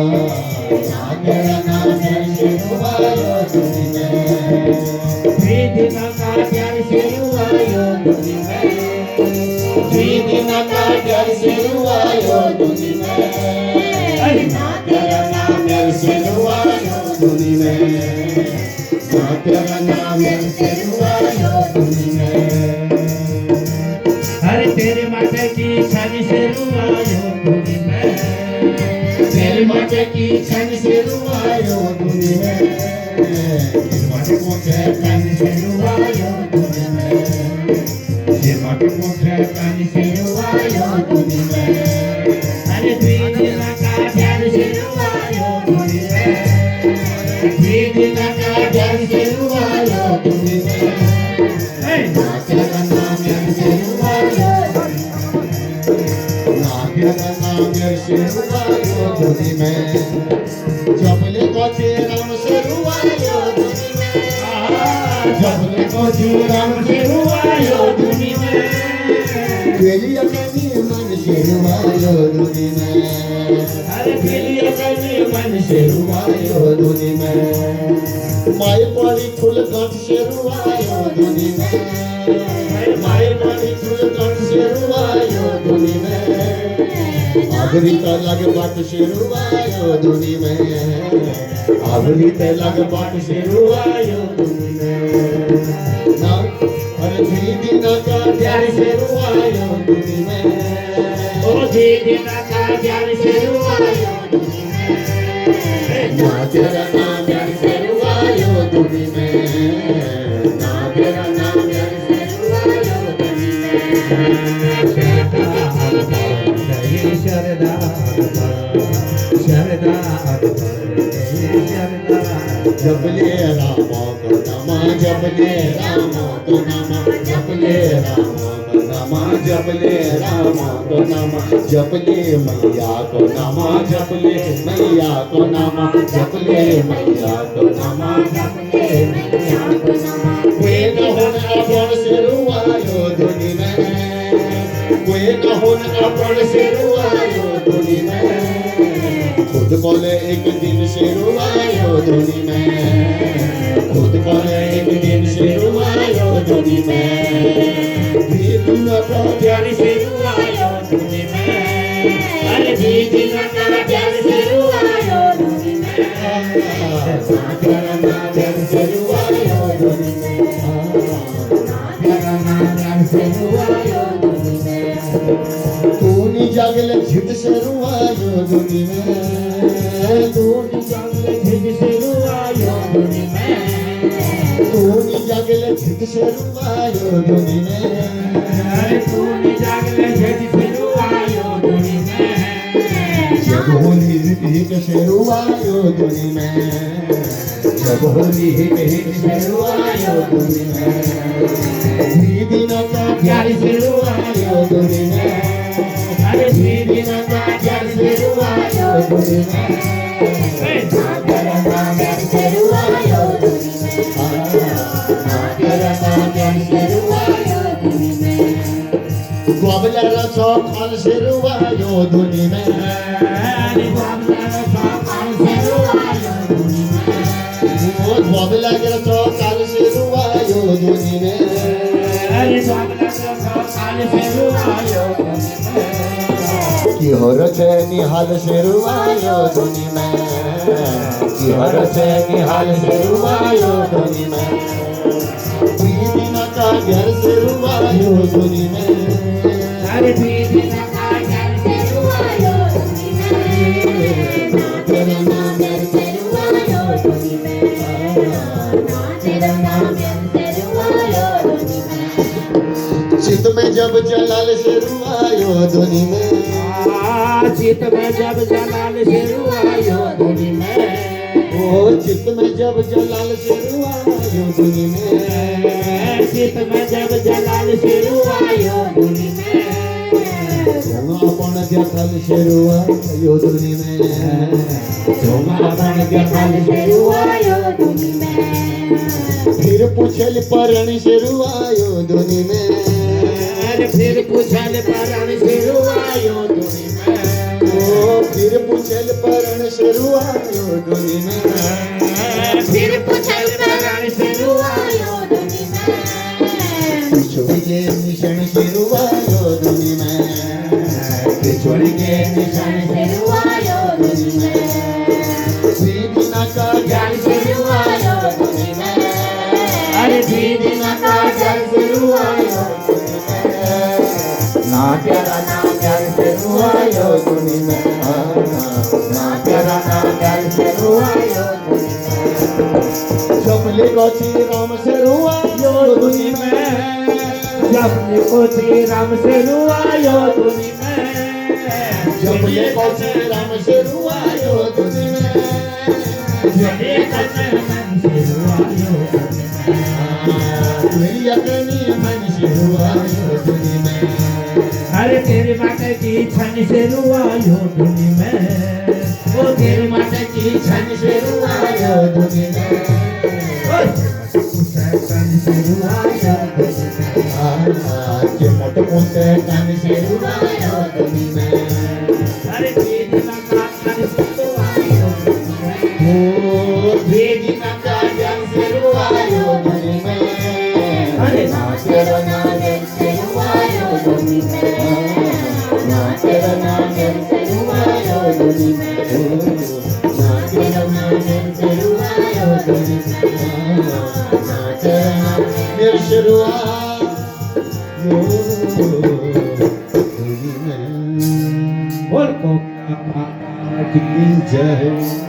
तेरा नाम शेरुआयो धुनी में, दिन का प्यार शेरुआयो धुनी में, दिन का प्यार शेरुआयो धुनी में, तेरा नाम शेरुआयो धुनी में, तेरा नाम शेरुआयो धुनी में। अरे तेरे माथे की छन शेरुआयो धुनी में, तेरे माथे की छन शेरुआयो धुनी में, तेरे माथे मोटे छन शेरुआयो धुनी में, तेरे माथे मोटे छन शेरुआयो धुनी में। अरे दिन का प्यार शेरुआयो धुनी में, दिन का प्यार शेरुआयो धुनी में, तेरा नाम शेरुआयो शेरुआयो धुनी में, जबले कोचे राम शेरुआयो धुनी में, जबले कोचे राम शेरुआयो धुनी में, बेलिया कनी मन शेरुआयो धुनी में, अरे बेलिया कनी मन शेरुआयो धुनी में, माय पड़ी फूल गठ शेरुआयो धुनी में, माय पड़ी फूल गठ शेरुआयो धुनी में, आबरी लग बाट शेरुआयो धुनी में, आबरी लग बाट शेरुआयो धुनी में। अरे दीदी ना का प्यार शेरुआयो धुनी में, ओ दीदी ना का प्यार शेरुआयो धुनी में, ना तेरा नाम प्यार शेरुआयो धुनी में, ना तेरा नाम प्यार शेरुआयो धुनी में। शरदा शरदा शरदा जबले राम को नमा, जबले राम को नमा, जबले राम को नमा, जबले राम को नमा, जबले मैया को नमा, जबले मैया को नमा, जबले मैया को नमा, जबले मैया को नमा। वे न होन अपन शेरुआयो धुनी में, वे न होन अपन शेरुआयो धुनी में, खुद बोले एक दिन शेरुआयो धुनी में, खुद बोले एक दिन शेरुआयो धुनी में, दीदी का प्यार शेरुआयो धुनी में, अरे दीदी ना का प्यार शेरुआयो धुनी में, तेरा नाम शेरुआयो धुनी में, तेरा नाम शेरुआयो धुनी में। तूनी जागले झिट शेरुआयो धुनी में, तूनी जागले झिट शेरुआयो धुनी में, तूनी जागले झिट शेरुआयो धुनी में, अरे तूने जागले झट शेरुआयो धुनी में, जब होली हिट हिट शेरुआयो धुनी में, जब होली हिट हिट शेरुआयो धुनी में, दीदी ना का प्यार शेरुआयो धुनी में, अरे दीदी ना का प्यार शेरुआयो धुनी में, तेरा नाम शेरुआयो धुनी में, तेरा नाम शेरुआयो धुनी में। ग्वाबला रसो खाल शेरुआयो धुनी में, अरे ग्वाबला रसो खाल शेरुआयो धुनी में, ओ ग्वाबला रसो खाल शेरुआयो धुनी में, अरे ग्वाबला रसो खाल शेरुआयो धुनी में, की हर छे निहाल शेरुआयो धुनी में, की हर छे निहाल शेरुआयो धुनी में, दीदी ना का घर शेरुआयो धुनी में, अरे दीदी ना का घर शेरुआयो धुनी में, तेरा नाम शेरुआयो धुनी में, तेरा नाम शेरुआयो धुनी में। चित में जब जलाल शेरुआयो धुनी में, चित में जब जलाल शेरुआयो धुनी में, ओ चित में जब जलाल शेरुआयो धुनी में, चित में जब जलाल शेरुआयो धुनी में, अपन देखल शेरुआयो धुनी में, अपन देखल शेरुआयो धुनी में, फिर पूछल परण शेरुआयो धुनी में, फिर पूछल परण शेरुआयो धुनी में, फिर पूछल परण शरुआयो दुनी में फिर पूछल परण शरुआयो दुनी में छोड़ के निशान शरुआयो दुनी में छोड़ के निशान शरुआयो दुनी में दीदिना का जान शरुआयो दुनी में अरे दीदिना का जान शरुआयो दुनी में ना प्यारा ना प्यार शरुआयो दुनी में ना प्यारा ना प्यार शरुआयो दुनी में जपले को श्री राम शरुआयो दुनी में जपले को श्री राम शरुआयो दुनी में जपले को श्री राम शरुआयो दुनी में जपले को श्री राम शरुआयो दुनी में दुनिया करनी मन शरुआयो दुनी में अरे तेरे माता की छन से रुआयो दुनी में ओ तेरे माता की छन से रुआयो दुनी में ओ छन से रुआयो दुनी में के मोटे मोटे कान से रुआयो दुनी में अरे तेरी माता छन से रुआयो दुनी में ओ देवी का जान से रुआयो दुनी में अरे ना तेरा नाम से रुआयो दुनी में ना तेरा नाम से रुआयो दुनी में ना तेरा नाम से रुआयो दुनी में ना तेरा नाम से रुआयो दुनी में बोल को की जय